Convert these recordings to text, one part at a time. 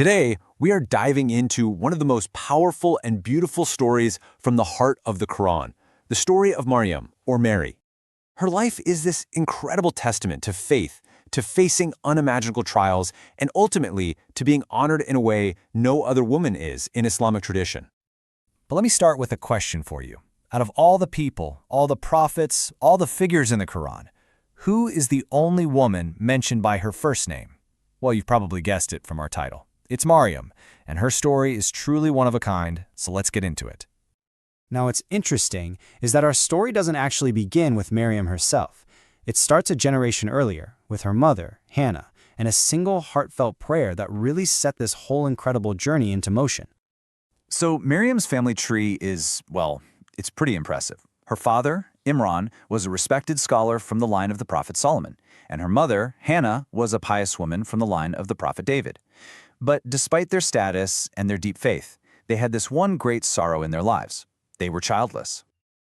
Today, we are diving into one of the most powerful and beautiful stories from the heart of the Quran, the story of Maryam, or Mary. Her life is this incredible testament to faith, to facing unimaginable trials, and ultimately to being honored in a way no other woman is in Islamic tradition. But let me start with a question for you. Out of all the people, all the prophets, all the figures in the Quran, who is the only woman mentioned by her first name? Well, you've probably guessed it from our title. It's Maryam, and her story is truly one of a kind, so let's get into it. Now, what's interesting is that our story doesn't actually begin with Maryam herself. It starts a generation earlier, with her mother, Hannah, and a single heartfelt prayer that really set this whole incredible journey into motion. So Maryam's family tree is, well, it's pretty impressive. Her father, Imran, was a respected scholar from the line of the prophet Solomon, and her mother, Hannah, was a pious woman from the line of the prophet David. But despite their status and their deep faith, they had this one great sorrow in their lives. They were childless.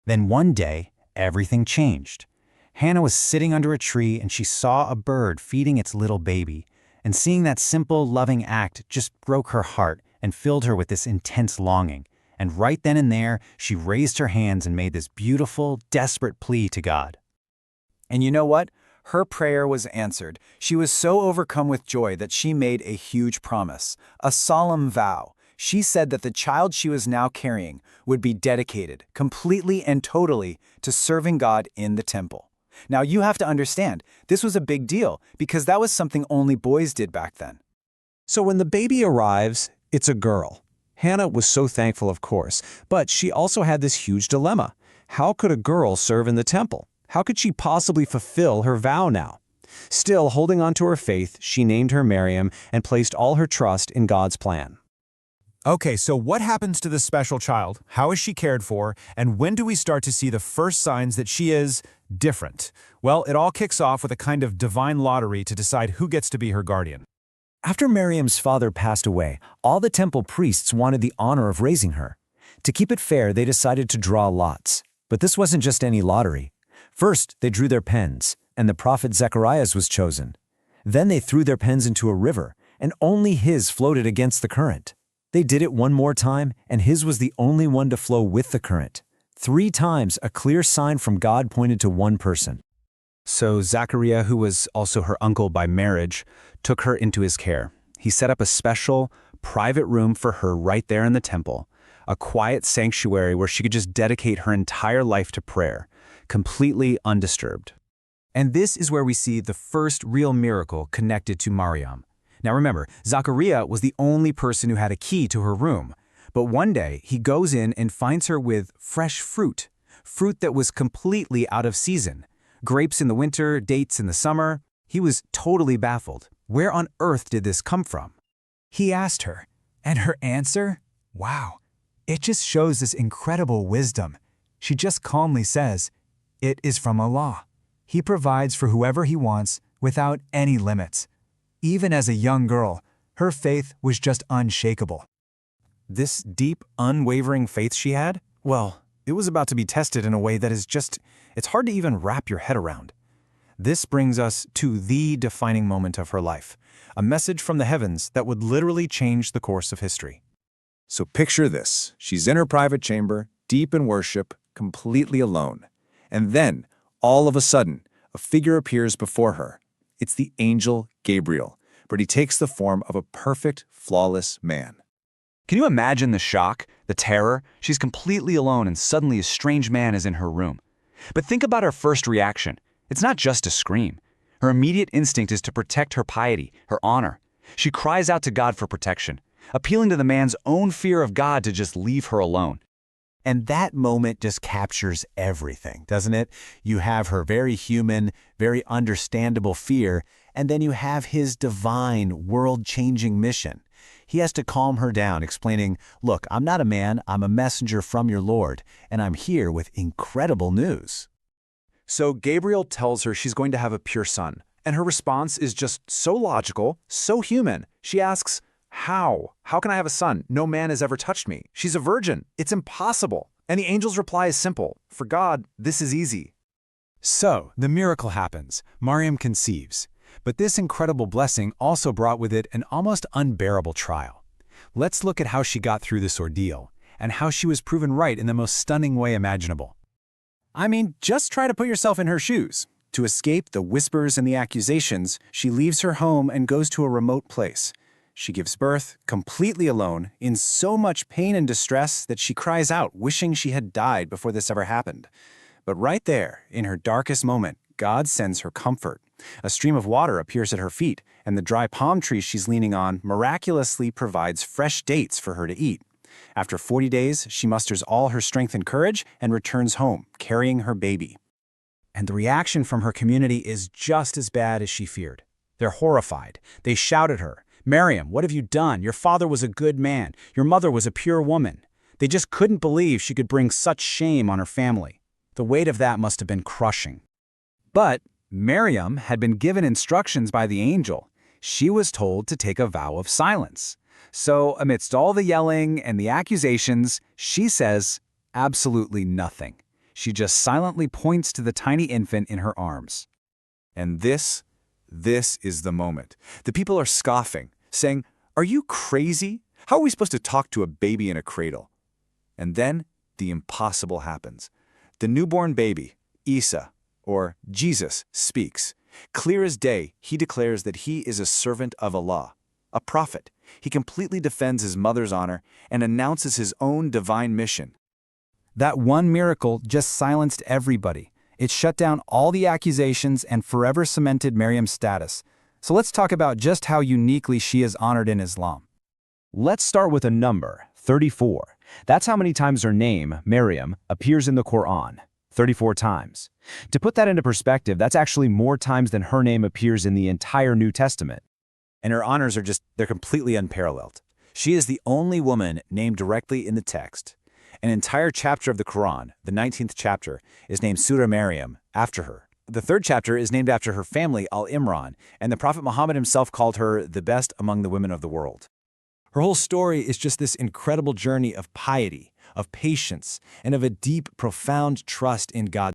Then one day, everything changed. Hannah was sitting under a tree and she saw a bird feeding its little baby. And seeing that simple, loving act just broke her heart and filled her with this intense longing. And right then and there, she raised her hands and made this beautiful, desperate plea to God. And you know what? Her prayer was answered. She was so overcome with joy that she made a huge promise, a solemn vow. She said that the child she was now carrying would be dedicated, completely and totally, to serving God in the temple. Now you have to understand, this was a big deal because that was something only boys did back then. So when the baby arrives, it's a girl. Hannah was so thankful, of course, but she also had this huge dilemma. How could a girl serve in the temple? How could she possibly fulfill her vow now? Still holding on to her faith, she named her Maryam and placed all her trust in God's plan. Okay, so what happens to this special child? How is she cared for? And when do we start to see the first signs that she is different? Well, it all kicks off with a kind of divine lottery to decide who gets to be her guardian. After Maryam's father passed away, all the temple priests wanted the honor of raising her. To keep it fair, they decided to draw lots. But this wasn't just any lottery. First, they drew their pens, and the prophet Zakariya's was chosen. Then they threw their pens into a river, and only his floated against the current. They did it one more time, and his was the only one to flow with the current. 3 times, a clear sign from God pointed to one person. So Zakariya, who was also her uncle by marriage, took her into his care. He set up a special, private room for her right there in the temple, a quiet sanctuary where she could just dedicate her entire life to prayer, completely undisturbed. And this is where we see the first real miracle connected to Maryam. Now remember, Zakariya was the only person who had a key to her room. But one day, he goes in and finds her with fresh fruit that was completely out of season. Grapes in the winter, dates in the summer. He was totally baffled. Where on earth did this come from? He asked her, and her answer? Wow, it just shows this incredible wisdom. She just calmly says, "It is from Allah. He provides for whoever He wants without any limits." Even as a young girl, her faith was just unshakable. This deep, unwavering faith she had? Well, it was about to be tested in a way that is just, it's hard to even wrap your head around. This brings us to the defining moment of her life, a message from the heavens that would literally change the course of history. So picture this. She's in her private chamber, deep in worship, completely alone. And then, all of a sudden, a figure appears before her. It's the angel Gabriel, but he takes the form of a perfect, flawless man. Can you imagine the shock, the terror? She's completely alone and suddenly a strange man is in her room. But think about her first reaction. It's not just to scream. Her immediate instinct is to protect her piety, her honor. She cries out to God for protection, appealing to the man's own fear of God to just leave her alone. And that moment just captures everything, doesn't it? You have her very human, very understandable fear, and then you have his divine, world-changing mission. He has to calm her down, explaining, "Look, I'm not a man, I'm a messenger from your Lord, and I'm here with incredible news." So Gabriel tells her she's going to have a pure son, and her response is just so logical, so human. She asks, "How? How can I have a son? No man has ever touched me. She's a virgin. It's impossible." And the angel's reply is simple. For God, this is easy. So, the miracle happens. Maryam conceives. But this incredible blessing also brought with it an almost unbearable trial. Let's look at how she got through this ordeal, and how she was proven right in the most stunning way imaginable. I mean, just try to put yourself in her shoes. To escape the whispers and the accusations, she leaves her home and goes to a remote place. She gives birth, completely alone, in so much pain and distress that she cries out, wishing she had died before this ever happened. But right there, in her darkest moment, God sends her comfort. A stream of water appears at her feet, and the dry palm tree she's leaning on miraculously provides fresh dates for her to eat. After 40 days, she musters all her strength and courage and returns home, carrying her baby. And the reaction from her community is just as bad as she feared. They're horrified. They shout at her, "Maryam, what have you done? Your father was a good man. Your mother was a pure woman." They just couldn't believe she could bring such shame on her family. The weight of that must have been crushing. But Maryam had been given instructions by the angel. She was told to take a vow of silence. So amidst all the yelling and the accusations, she says absolutely nothing. She just silently points to the tiny infant in her arms. And this is the moment. The people are scoffing, saying, "Are you crazy? How are we supposed to talk to a baby in a cradle?" And then the impossible happens. The newborn baby, Isa, or Jesus, speaks. Clear as day, he declares that he is a servant of Allah, a prophet. He completely defends his mother's honor and announces his own divine mission. That one miracle just silenced everybody. It shut down all the accusations and forever cemented Maryam's status. So let's talk about just how uniquely she is honored in Islam. Let's start with a number, 34. That's how many times her name, Maryam, appears in the Quran. 34 times. To put that into perspective, that's actually more times than her name appears in the entire New Testament. And her honors are they're completely unparalleled. She is the only woman named directly in the text. An entire chapter of the Quran, the 19th chapter, is named Surah Maryam, after her. The 3rd chapter is named after her family, Al-Imran, and the Prophet Muhammad himself called her the best among the women of the world. Her whole story is just this incredible journey of piety, of patience, and of a deep, profound trust in God.